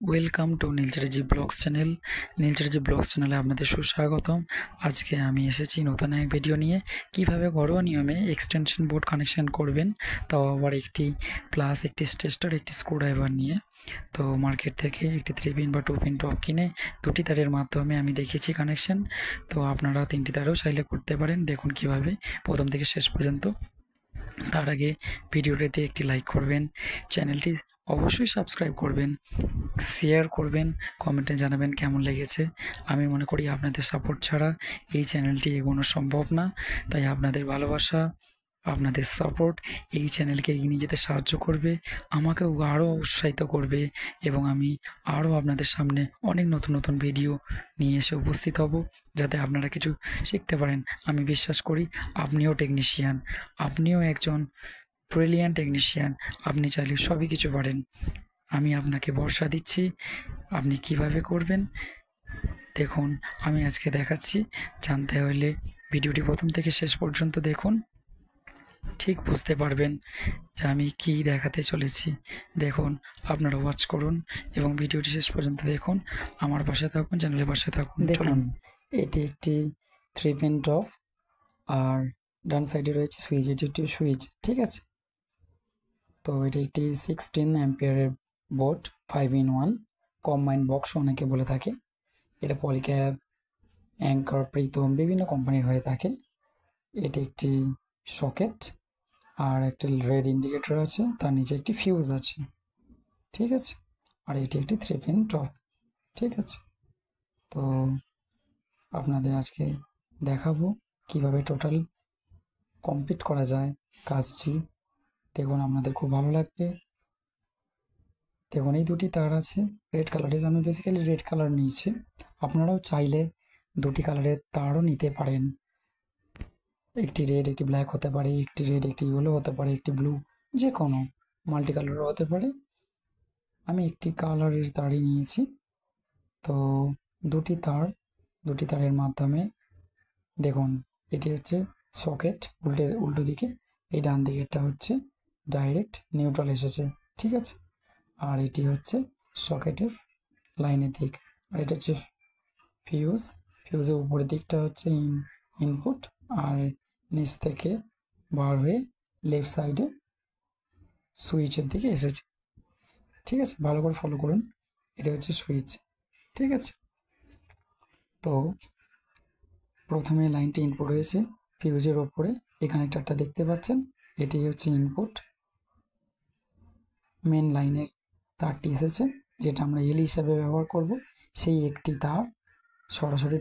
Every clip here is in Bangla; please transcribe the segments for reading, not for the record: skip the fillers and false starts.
ওয়েলকাম টু নীলচেরাজি ব্লগস চ্যানেল। নীলচেরাজি ব্লগস চ্যানেলে আপনাদের সুস্বাগতম। আজকে আমি এসেছি নতুন এক ভিডিও নিয়ে, কিভাবে ঘরোয়া নিয়মে এক্সটেনশন বোর্ড কানেকশন করবেন, তাও আবার একটি প্লাস, একটি টেস্টার, একটি স্ক্রুড্রাইভার নিয়ে। তো মার্কেট থেকে একটি 3 পিন বা 2 পিন টপ কিনে দুটি তারের মাধ্যমে আমি দেখিয়েছি কানেকশন। তো আপনারা 3টি তারেও চাইলে করতে পারেন। দেখুন কিভাবে, প্রথম থেকে শেষ পর্যন্ত। তার আগে ভিডিওটিতে একটি লাইক করবেন, চ্যানেলটি অবশ্যই সাবস্ক্রাইব করবেন, শেয়ার করবেন, কমেন্টে জানাবেন কেমন লেগেছে। আমি মনে করি আপনাদের সাপোর্ট ছাড়া এই চ্যানেলটি এগোনো সম্ভব না। তাই আপনাদের ভালোবাসা, আপনাদের সাপোর্ট এই চ্যানেলকে এগিয়ে নিয়ে যেতে সাহায্য করবে, আমাকেও আরও উৎসাহিত করবে, এবং আমি আরও আপনাদের সামনে অনেক নতুন নতুন ভিডিও নিয়ে এসে উপস্থিত হব, যাতে আপনারা কিছু শিখতে পারেন। আমি বিশ্বাস করি আপনিও টেকনিশিয়ান, আপনিও একজন ব্রিলিয়ান্ট টেকনিশিয়ান, আপনি চাইলে সবই কিছু পারেন। আমি আপনাকে ভরসা দিচ্ছি, আপনি কিভাবে করবেন দেখুন। আমি আজকে দেখাচ্ছি। জানতে হলে ভিডিওটি প্রথম থেকে শেষ পর্যন্ত দেখুন, ঠিক বুঝতে পারবেন যে আমি কি দেখাতে চলেছি। দেখুন, আপনারা ওয়াচ করুন এবং ভিডিওটি শেষ পর্যন্ত দেখুন। আমার পাশে থাকুন, চ্যানেলের পাশে থাকুন। দেখুন, এটি একটি 3 পিন টপ, আর ডান সাইডে রয়েছে সুইচ, এটি একটি সুইচ, ঠিক আছে। তো এটি একটি 16 অ্যাম্পিয়ারের বোর্ড, 5-in-1 কম্বাইন বক্স অনেকে বলে থাকে। এটা পলিক্যাব, অ্যাঙ্কার, প্রীতম বিভিন্ন কোম্পানির হয়ে থাকে। এটি একটি সকেট, আর একটা রেড ইন্ডিকেটর আছে, তার নিচে একটি ফিউজ আছে, ঠিক আছে। আর এটি একটি 3 পিন টপ, ঠিক আছে। তো আপনাদের আজকে দেখাবো কিভাবে টোটাল কমপ্লিট করা যায় কাজটি। দেখুন, আপনাদের খুব ভালো লাগবে। দেখুন, এই দুটি তার আছে রেড কালারের, আমি বেসিক্যালি রেড কালার নিয়েছি। আপনারাও চাইলে দুটি কালারের তারও নিতে পারেন। একটি রেড, একটি ব্ল্যাক হতে পারে, একটি রেড, একটি ইয়েলো হতে পারে, একটি ব্লু, যে কোনো মাল্টি কালারও হতে পারে। আমি একটি কালারের তারই নিয়েছি। তো দুটি তারের মাধ্যমে দেখুন, এটি হচ্ছে সকেট উল্টো দিকে, এই ডান দিকেরটা হচ্ছে ডাইরেক্ট নিউট্রাল এসেছে, ঠিক আছে। আর এটি হচ্ছে সকেটের লাইনের দিক, আর এটা হচ্ছে ফিউজের উপরের দিকটা হচ্ছে ইনপুট, আর নিচ থেকে বার হয়ে লেফট সাইডে সুইচের দিকে এসেছে, ঠিক আছে। ভালো করে ফলো করুন, এটা হচ্ছে সুইচ, ঠিক আছে। তো প্রথমে লাইনটি ইনপুট হয়েছে ফিউজের ওপরে, এই কানেক্টরটা দেখতে পাচ্ছেন, এটি হচ্ছে ইনপুট। মেন লাইনের তারটি এসেছে, যেটা আমরা এল হিসাবে ব্যবহার করব। সেই একটি তার সরাসরি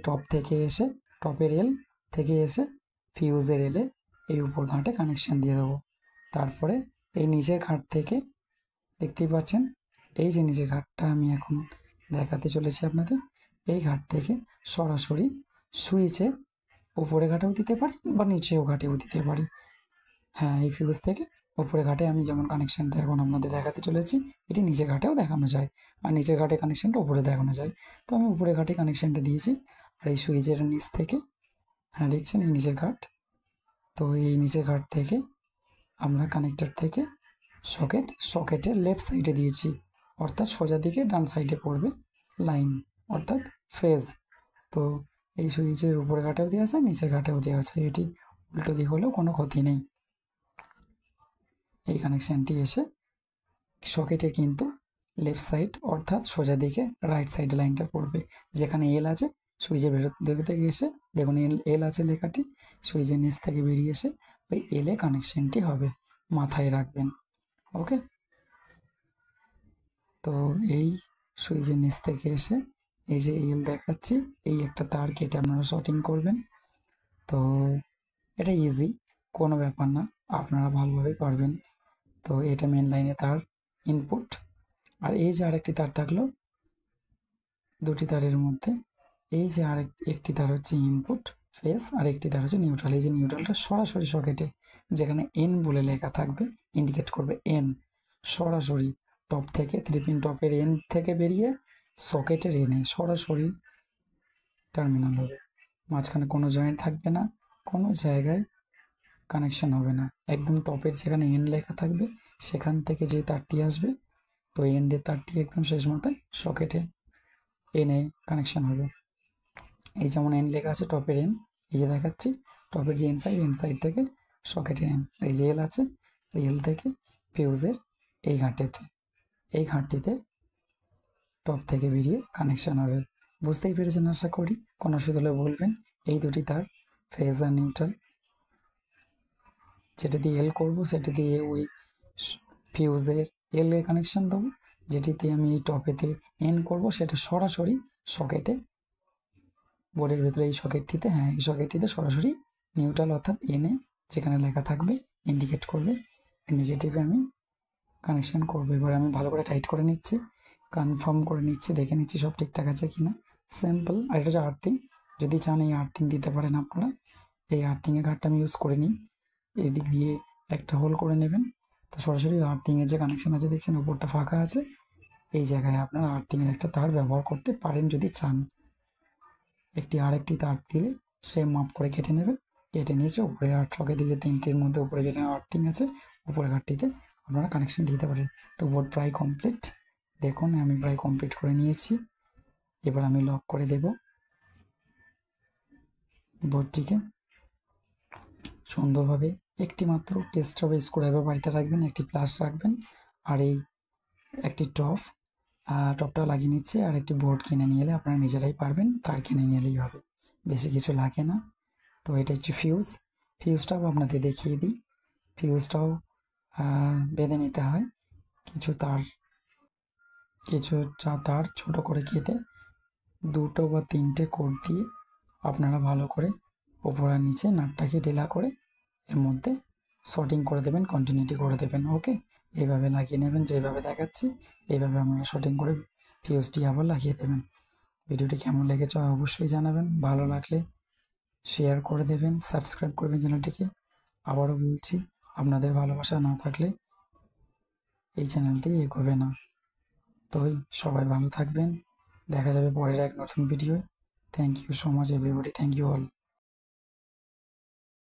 টপের এল থেকে এসে ফিউজের এলে এই উপর ঘাটে কানেকশন দিয়ে দেবো। তারপরে এই নিচের ঘাট থেকে দেখতেই পাচ্ছেন, এই যে নিচের ঘাটটা আমি এখন দেখাতে চলেছি আপনাদের, এই ঘাট থেকে সরাসরি সুইচে উপরে ঘাটেও দিতে পারি বা নিচেও ঘাটেও দিতে পারি। হ্যাঁ, এই ফিউজ থেকে উপরে ঘাটে আমি যেমন কানেকশানটা এখন আপনাদের দেখাতে চলেছি, এটি নিচের ঘাটেও দেখানো যায়, আর নিচের ঘাটে কানেকশানটা উপরে দেখানো যায়। তো আমি উপরে ঘাটে কানেকশানটা দিয়েছি, আর এই সুইচের নিচ থেকে, হ্যাঁ দেখছেন এই নিচের ঘাট। তো এই নিচের ঘাট থেকে আমরা কানেক্টর থেকে সকেটের লেফট সাইডে দিয়েছি, অর্থাৎ সোজা দিকে ডান সাইডে পড়বে লাইন, অর্থাৎ ফেজ। তো এই সুইচের উপরে ঘাটেও দেওয়া আছে, নিচের ঘাটেও দেওয়া আছে, এটি উল্টো দিক হলেও কোনো ক্ষতি নেই। এই কানেকশানটি এসে সকেটের কিন্তু লেফট সাইড, অর্থাৎ সোজা দিকে রাইট সাইডে লাইনটা পড়বে, যেখানে এল আছে সুইচের ভেতর থেকে এসে দেখুন এল আছে লেখাটি, সুইচের নিচ থেকে বেরিয়ে এসে ওই এলে কানেকশানটি হবে, মাথায় রাখবেন, ওকে। তো এই সুইচের নিচ থেকে এসে এই যে এল দেখাচ্ছি, এই একটা তার কেটে আপনারা শর্টিং করবেন। তো এটা ইজি, কোনো ব্যাপার না, আপনারা ভালোভাবে পারবেন। তো এটা মেন লাইনে তার ইনপুট, আর এই যে আরেকটি তার থাকলো দুটি তারের মধ্যে, এই যে একটি তার হচ্ছে ইনপুট ফেস, আর একটি তার হচ্ছে নিউট্রাল। এই যে নিউট্রালটা সরাসরি সকেটে, যেখানে এন বলে লেখা থাকবে, ইন্ডিকেট করবে এন, সরাসরি টপ থেকে 3 পিন টপের এন থেকে বেরিয়ে সকেটের এনে সরাসরি টার্মিনাল হবে। মাঝখানে কোনো জয়েন্ট থাকবে না, কোনো জায়গায় কানেকশন হবে না, একদম টপের যেখানে এন লেখা থাকবে সেখান থেকে যে তারটি আসবে তো এন্ডের তারটি একদম শেষ মাথায় সকেটে এনে কানেকশন হবে। এই যেমন এন লেখা আছে টপের এন, এই যে দেখাচ্ছি টপের যে এন সাইড থেকে সকেটের এন, এই যে এল আছে এই এল থেকে ফিউজের এই ঘাটটিতে টপ থেকে বেরিয়ে কানেকশন হবে। বুঝতেই পেরেছেন আশা করি, কোনো অসুবিধা হলে বলবেন। এই দুটি তার ফেজ আর নিউট্রাল, যেটা দিয়ে এল করবো সেটা দিয়ে ওই ফিউজের এল এ কানেকশন দেবো, যেটিতে আমি এই টপেতে এন করব সেটা সরাসরি সকেটে বোর্ডের ভেতরে এই সকেটটিতে, এই সকেটটিতে সরাসরি নিউট্রাল অর্থাৎ এনে যেখানে লেখা থাকবে ইন্ডিকেট করবে, ইন্ডিকেটিভে আমি কানেকশন করবো। এবার আমি ভালো করে টাইট করে নিচ্ছি, কনফার্ম করে নিচ্ছি, দেখে নিচ্ছি সব ঠিকঠাক আছে কিনা। সিম্পল। আর এটা হচ্ছে আর্থিং, যদি চান এই আর্থিং দিতে পারেন আপনারা। এই আর্থিংয়ের কার্ডটা আমি ইউজ করে নিই, এদিক দিয়ে একটা হোল করে নেবেন। তো সরাসরি আর্থিংয়ের যে কানেকশন আছে দেখছেন উপরটা ফাঁকা আছে, এই জায়গায় আপনারা আর্থিংয়ের একটা তার ব্যবহার করতে পারেন যদি চান। আরেকটি তার দিলে সেম মাপ করে কেটে নেবেন, কেটে নিয়েছে উপরে আর্ট সকেটে যে তিনটির মধ্যে উপরে যেটা আর্থিং আছে উপরে ঘাটটিতে আপনারা কানেকশন দিতে পারেন। তো বোর্ড প্রায় কমপ্লিট, দেখুন আমি প্রায় কমপ্লিট করে নিয়েছি। এবার আমি লক করে দেব বোর্ডটিকে সুন্দরভাবে। একটি মাত্র টেস্ট হবে স্ক্রুড্রাইভার বাড়িতে রাখবেন, একটি প্লাস রাখবেন, আর এই একটি টপটাও লাগিয়ে নিচ্ছে। আর একটি বোর্ড কিনে নিয়ে এলে আপনারা নিজেরাই পারবেন, তার কিনে নিয়ে এলেই হবে, বেশি কিছু লাগে না। তো এটা হচ্ছে ফিউজটাও আপনাদের দেখিয়ে দিই। ফিউজটাও বেঁধে নিতে হয়, কিছু তার ছোট করে কেটে 2 বা 3টে কোট দিয়ে আপনারা ভালো করে ওপর আর নিচে নাটটাকে ঢিলা করে এর মধ্যে শর্টিং করে দেবেন, কন্টিনিউটি করে দেবেন। ওকে, এইভাবে লাগিয়ে নেবেন, যেভাবে দেখাচ্ছি এইভাবে আপনারা শর্টিং করে ফিউজটি আবার লাগিয়ে দেবেন। ভিডিওটি কেমন লেগেছে অবশ্যই জানাবেন, ভালো লাগলে শেয়ার করে দেবেন, সাবস্ক্রাইব করবেন চ্যানেলটিকে। আবারও বলছি, আপনাদের ভালোবাসা না থাকলে এই চ্যানেলটি এগোবে না। তো সবাই ভালো থাকবেন, দেখা যাবে পরের এক নতুন video. Thank you so much everybody, thank you all.